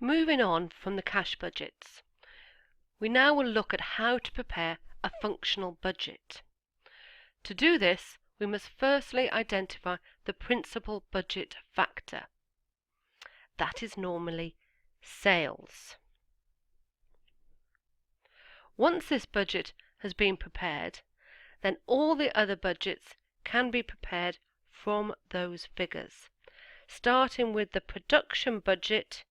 Moving on from the cash budgets, we now will look at how to prepare a functional budget. To do this, we must firstly identify the principal budget factor. That is normally sales. Once this budget has been prepared, then all the other budgets can be prepared from those figures, starting with the production budget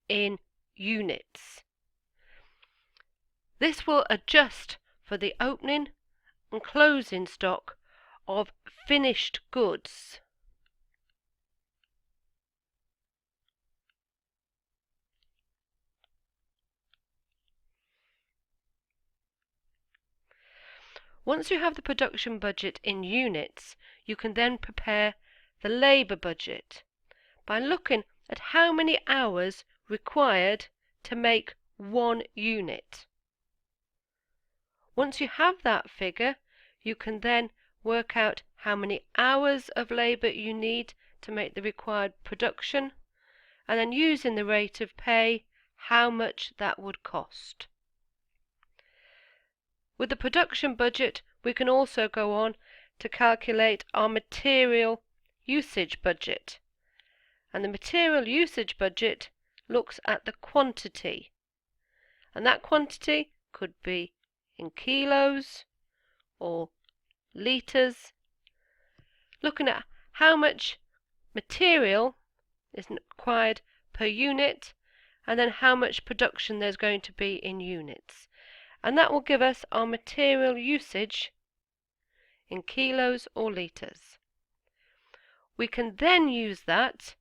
in units. This will adjust for the opening and closing stock of finished goods. Once you have the production budget in units, you can then prepare the labour budget by looking at how many hours required to make one unit. Once you have that figure, you can then work out how many hours of labour you need to make the required production, and then using the rate of pay, how much that would cost. With the production budget, we can also go on to calculate our material usage budget. And the material usage budget looks at the quantity. And that quantity could be in kilos or litres, looking at how much material is required per unit and then how much production there's going to be in units. And that will give us our material usage in kilos or litres. We can then use that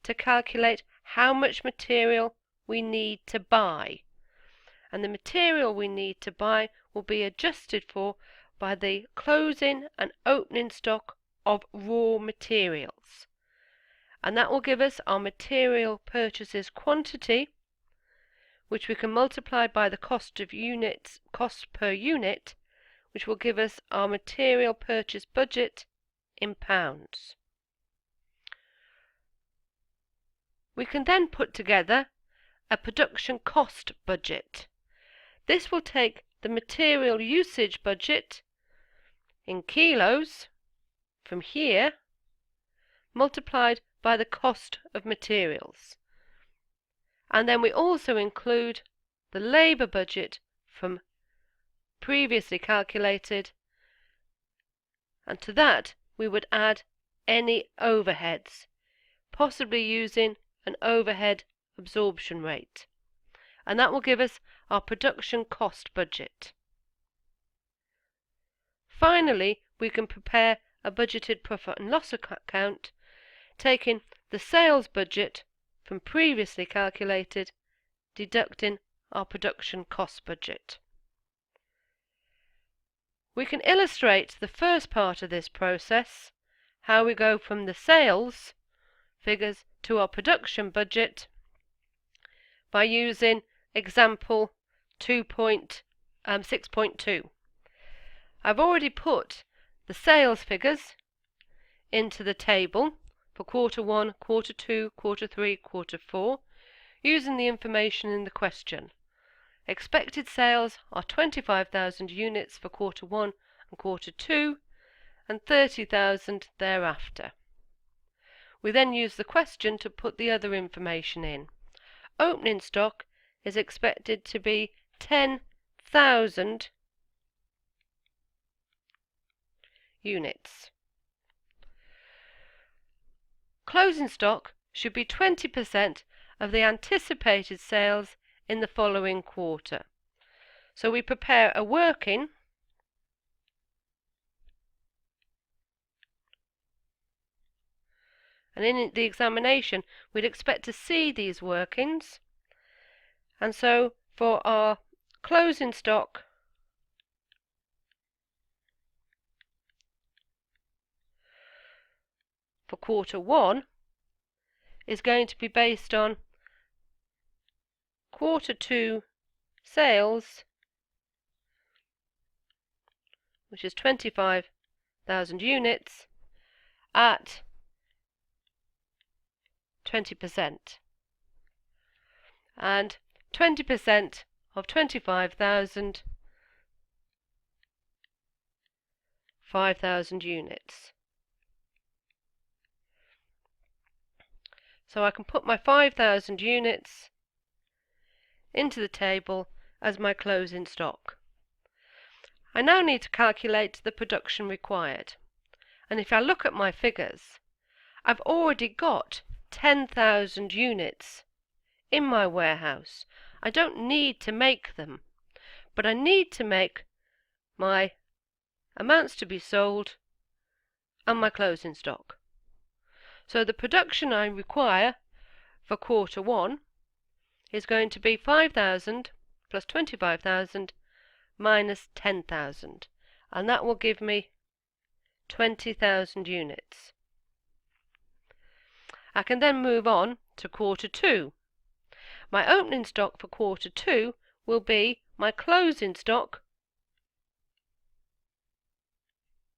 to calculate how much material we need to buy. And the material we need to buy will be adjusted for by the closing and opening stock of raw materials. And that will give us our material purchases quantity, which we can multiply by the cost per unit, which will give us our material purchase budget in pounds. We can then put together a production cost budget. This will take the material usage budget in kilos from here, multiplied by the cost of materials. And then we also include the labour budget from previously calculated, and to that we would add any overheads, possibly using an overhead absorption rate. And that will give us our production cost budget. Finally, we can prepare a budgeted profit and loss account, taking the sales budget from previously calculated, deducting our production cost budget. We can illustrate the first part of this process, how we go from the sales figures to our production budget, by using example 6.2. I've already put the sales figures into the table for quarter 1, quarter 2, quarter 3, quarter 4, using the information in the question. Expected sales are 25,000 units for quarter 1 and quarter 2, and 30,000 thereafter. We then use the question to put the other information in. Opening stock is expected to be 10,000 units. Closing stock should be 20% of the anticipated sales in the following quarter. So we prepare a working and in the examination we'd expect to see these workings, and so for our closing stock for quarter 1 is going to be based on quarter 2 sales, which is 25,000 units, at 20%. and 20% of 25,000, 5,000 units. So I can put my 5,000 units into the table as my closing stock. I now need to calculate the production required. And if I look at my figures, I've already got 10,000 units in my warehouse. I don't need to make them, but I need to make my amounts to be sold and my closing stock. So the production I require for quarter 1 is going to be 5,000 plus 25,000 minus 10,000, and that will give me 20,000 units. I can then move on to quarter 2. My opening stock for quarter 2 will be my closing stock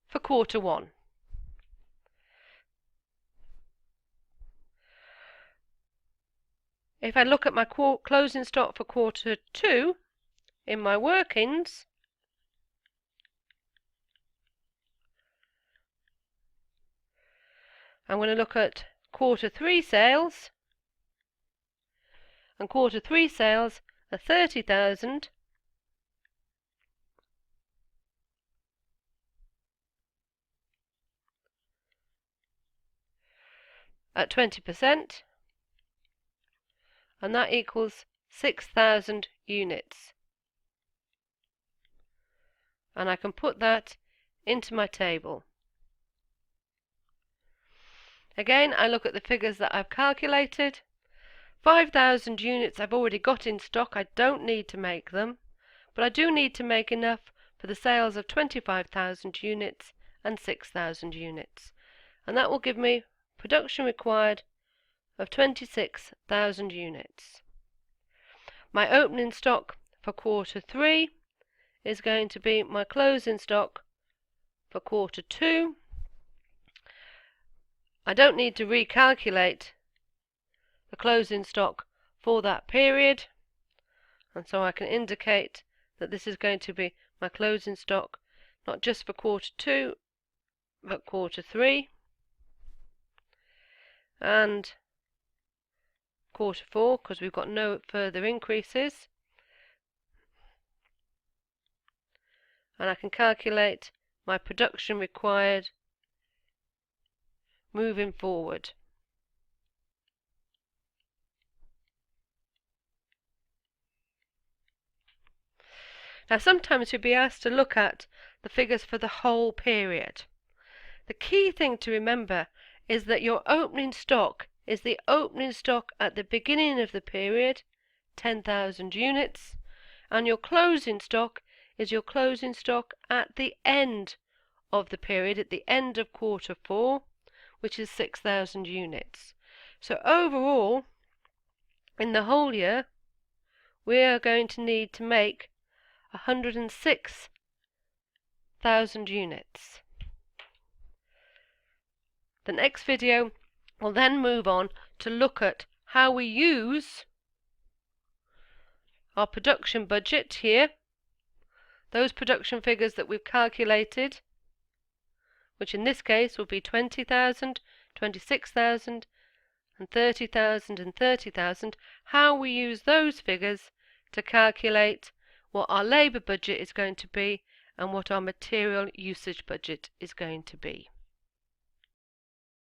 for quarter 1. If I look at my closing stock for quarter 2 in my workings, I'm going to look at quarter 3 sales, and quarter 3 sales are 30,000 at 20%, and that equals 6,000 units. And I can put that into my table. Again, I look at the figures that I've calculated. 5,000 units I've already got in stock. I don't need to make them, but I do need to make enough for the sales of 25,000 units and 6,000 units. And that will give me production required of 26,000 units. My opening stock for quarter 3 is going to be my closing stock for quarter 2. I don't need to recalculate the closing stock for that period, and so I can indicate that this is going to be my closing stock not just for quarter 2 but quarter 3 and quarter 4, because we've got no further increases. And I can calculate my production required moving forward. Now sometimes you'll be asked to look at the figures for the whole period. The key thing to remember is that your opening stock is the opening stock at the beginning of the period, 10,000 units, and your closing stock is your closing stock at the end of the period, at the end of quarter 4, which is 6,000 units. So overall, in the whole year, we are going to need to make 106,000 units. The next video will then move on to look at how we use our production budget here, those production figures that we've calculated, which in this case will be 20,000, 26,000 and 30,000 and 30,000, how we use those figures to calculate what our labour budget is going to be and what our material usage budget is going to be.